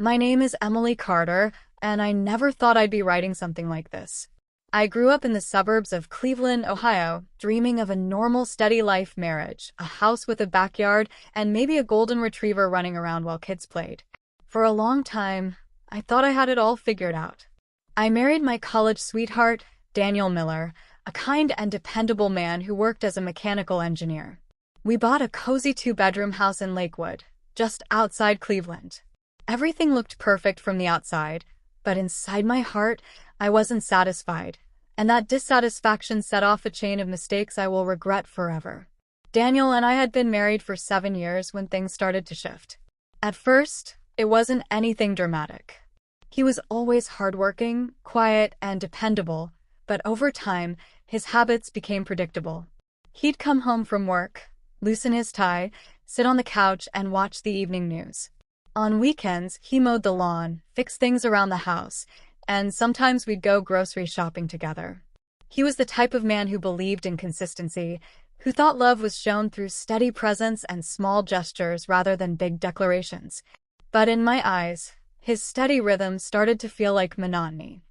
My name is Emily Carter, and I never thought I'd be writing something like this. I grew up in the suburbs of Cleveland, Ohio, dreaming of a normal, steady life marriage, a house with a backyard, and maybe a golden retriever running around while kids played. For a long time, I thought I had it all figured out. I married my college sweetheart, Daniel Miller, a kind and dependable man who worked as a mechanical engineer. We bought a cozy two-bedroom house in Lakewood, just outside Cleveland. Everything looked perfect from the outside, but inside my heart, I wasn't satisfied, and that dissatisfaction set off a chain of mistakes I will regret forever. Daniel and I had been married for 7 years when things started to shift. At first, it wasn't anything dramatic. He was always hardworking, quiet, and dependable, but over time, his habits became predictable. He'd come home from work, loosen his tie, sit on the couch, and watch the evening news. On weekends, he mowed the lawn, fixed things around the house, and sometimes we'd go grocery shopping together. He was the type of man who believed in consistency, who thought love was shown through steady presence and small gestures rather than big declarations. But in my eyes, his steady rhythm started to feel like monotony.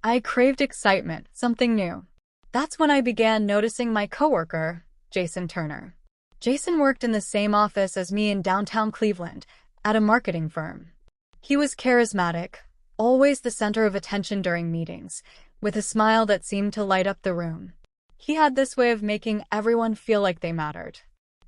I craved excitement, something new. That's when I began noticing my coworker, Jason Turner. Jason worked in the same office as me in downtown Cleveland, at a marketing firm. He was charismatic, always the center of attention during meetings, with a smile that seemed to light up the room. He had this way of making everyone feel like they mattered.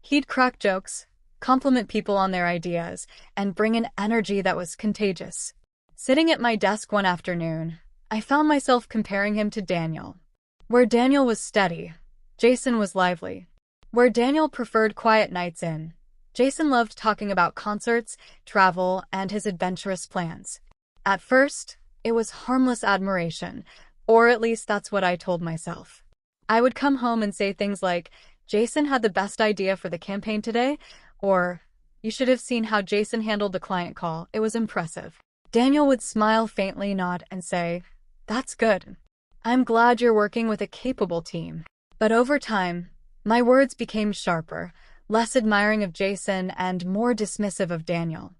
He'd crack jokes, compliment people on their ideas, and bring an energy that was contagious. Sitting at my desk one afternoon, I found myself comparing him to Daniel. Where Daniel was steady, Jason was lively. Where Daniel preferred quiet nights in, Jason loved talking about concerts, travel, and his adventurous plans. At first, it was harmless admiration, or at least that's what I told myself. I would come home and say things like, "Jason had the best idea for the campaign today," or, "You should have seen how Jason handled the client call, it was impressive." Daniel would smile faintly, nod, and say, "That's good. I'm glad you're working with a capable team." But over time, my words became sharper, less admiring of Jason and more dismissive of Daniel.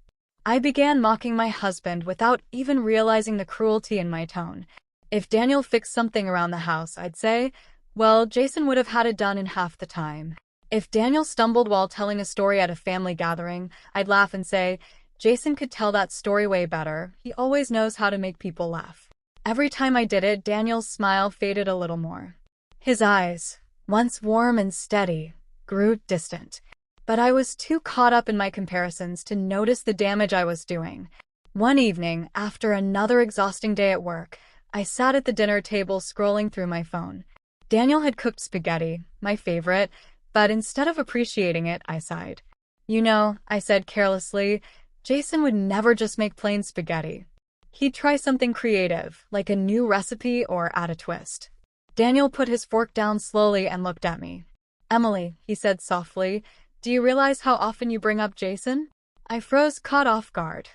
I began mocking my husband without even realizing the cruelty in my tone. If Daniel fixed something around the house, I'd say, "Well, Jason would have had it done in half the time." If Daniel stumbled while telling a story at a family gathering, I'd laugh and say, "Jason could tell that story way better. He always knows how to make people laugh." Every time I did it, Daniel's smile faded a little more. His eyes, once warm and steady, grew distant. But I was too caught up in my comparisons to notice the damage I was doing. One evening, after another exhausting day at work, I sat at the dinner table scrolling through my phone. Daniel had cooked spaghetti, my favorite, but instead of appreciating it, I sighed. "You know," I said carelessly, "Jason would never just make plain spaghetti. He'd try something creative, like a new recipe or add a twist." Daniel put his fork down slowly and looked at me. "Emily," he said softly, "do you realize how often you bring up Jason?" I froze, caught off guard.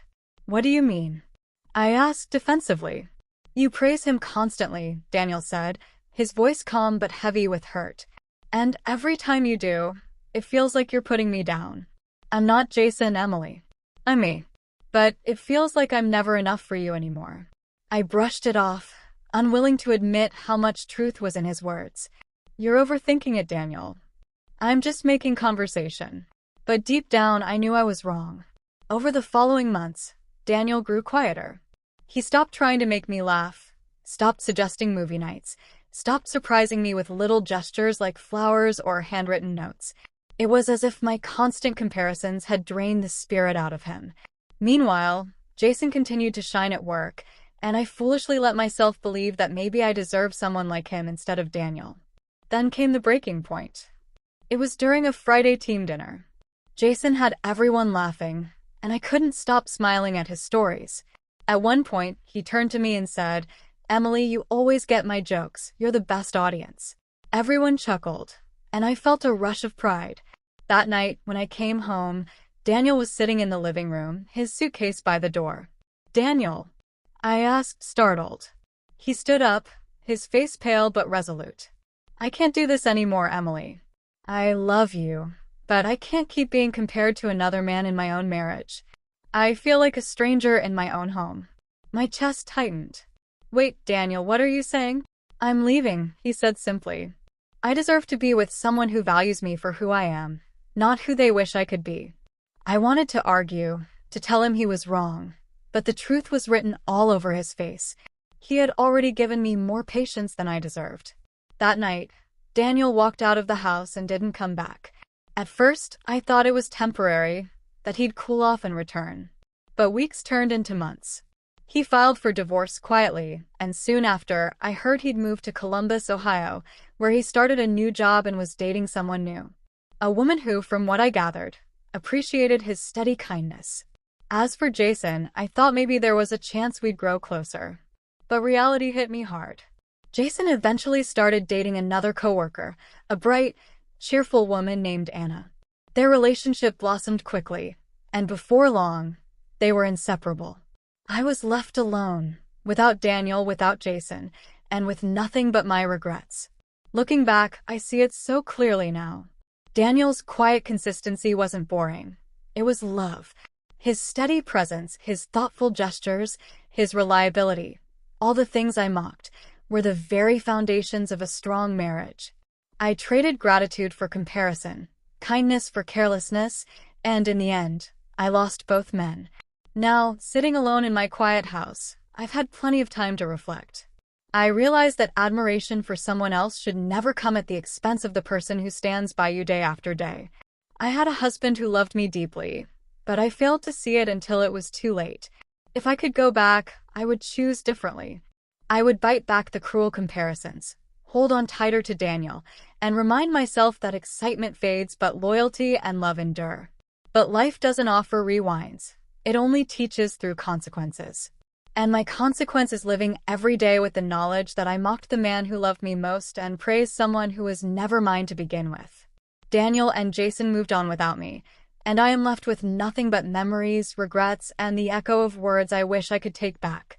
"What do you mean?" I asked defensively. "You praise him constantly," Daniel said, his voice calm but heavy with hurt. "And every time you do, it feels like you're putting me down. I'm not Jason, Emily. I'm me. But it feels like I'm never enough for you anymore." I brushed it off, unwilling to admit how much truth was in his words. "You're overthinking it, Daniel. I'm just making conversation." But deep down, I knew I was wrong. Over the following months, Daniel grew quieter. He stopped trying to make me laugh, stopped suggesting movie nights, stopped surprising me with little gestures like flowers or handwritten notes. It was as if my constant comparisons had drained the spirit out of him. Meanwhile, Jason continued to shine at work, and I foolishly let myself believe that maybe I deserved someone like him instead of Daniel. Then came the breaking point. It was during a Friday team dinner. Jason had everyone laughing, and I couldn't stop smiling at his stories. At one point, he turned to me and said, "Emily, you always get my jokes. You're the best audience." Everyone chuckled, and I felt a rush of pride. That night, when I came home, Daniel was sitting in the living room, his suitcase by the door. "Daniel?" I asked, startled. He stood up, his face pale but resolute. "I can't do this anymore, Emily. I love you, but I can't keep being compared to another man in my own marriage." I feel like a stranger in my own home. My chest tightened. Wait, Daniel, what are you saying? I'm leaving, he said simply. I deserve to be with someone who values me for who I am, not who they wish I could be. I wanted to argue, to tell him he was wrong, but the truth was written all over his face. He had already given me more patience than I deserved. That night, Daniel walked out of the house and didn't come back. At first, I thought it was temporary, that he'd cool off and return. But weeks turned into months. He filed for divorce quietly, and soon after, I heard he'd moved to Columbus, Ohio, where he started a new job and was dating someone new. A woman who, from what I gathered, appreciated his steady kindness. As for Jason, I thought maybe there was a chance we'd grow closer. But reality hit me hard. Jason eventually started dating another coworker, a bright, cheerful woman named Anna. Their relationship blossomed quickly, and before long, they were inseparable. I was left alone, without Daniel, without Jason, and with nothing but my regrets. Looking back, I see it so clearly now. Daniel's quiet consistency wasn't boring. It was love. His steady presence, his thoughtful gestures, his reliability, all the things I mocked, were the very foundations of a strong marriage. I traded gratitude for comparison, kindness for carelessness, and in the end, I lost both men. Now, sitting alone in my quiet house, I've had plenty of time to reflect. I realize that admiration for someone else should never come at the expense of the person who stands by you day after day. I had a husband who loved me deeply, but I failed to see it until it was too late. If I could go back, I would choose differently. I would bite back the cruel comparisons, hold on tighter to Daniel, and remind myself that excitement fades but loyalty and love endure. But life doesn't offer rewinds. It only teaches through consequences. And my consequence is living every day with the knowledge that I mocked the man who loved me most and praised someone who was never mine to begin with. Daniel and Jason moved on without me, and I am left with nothing but memories, regrets, and the echo of words I wish I could take back.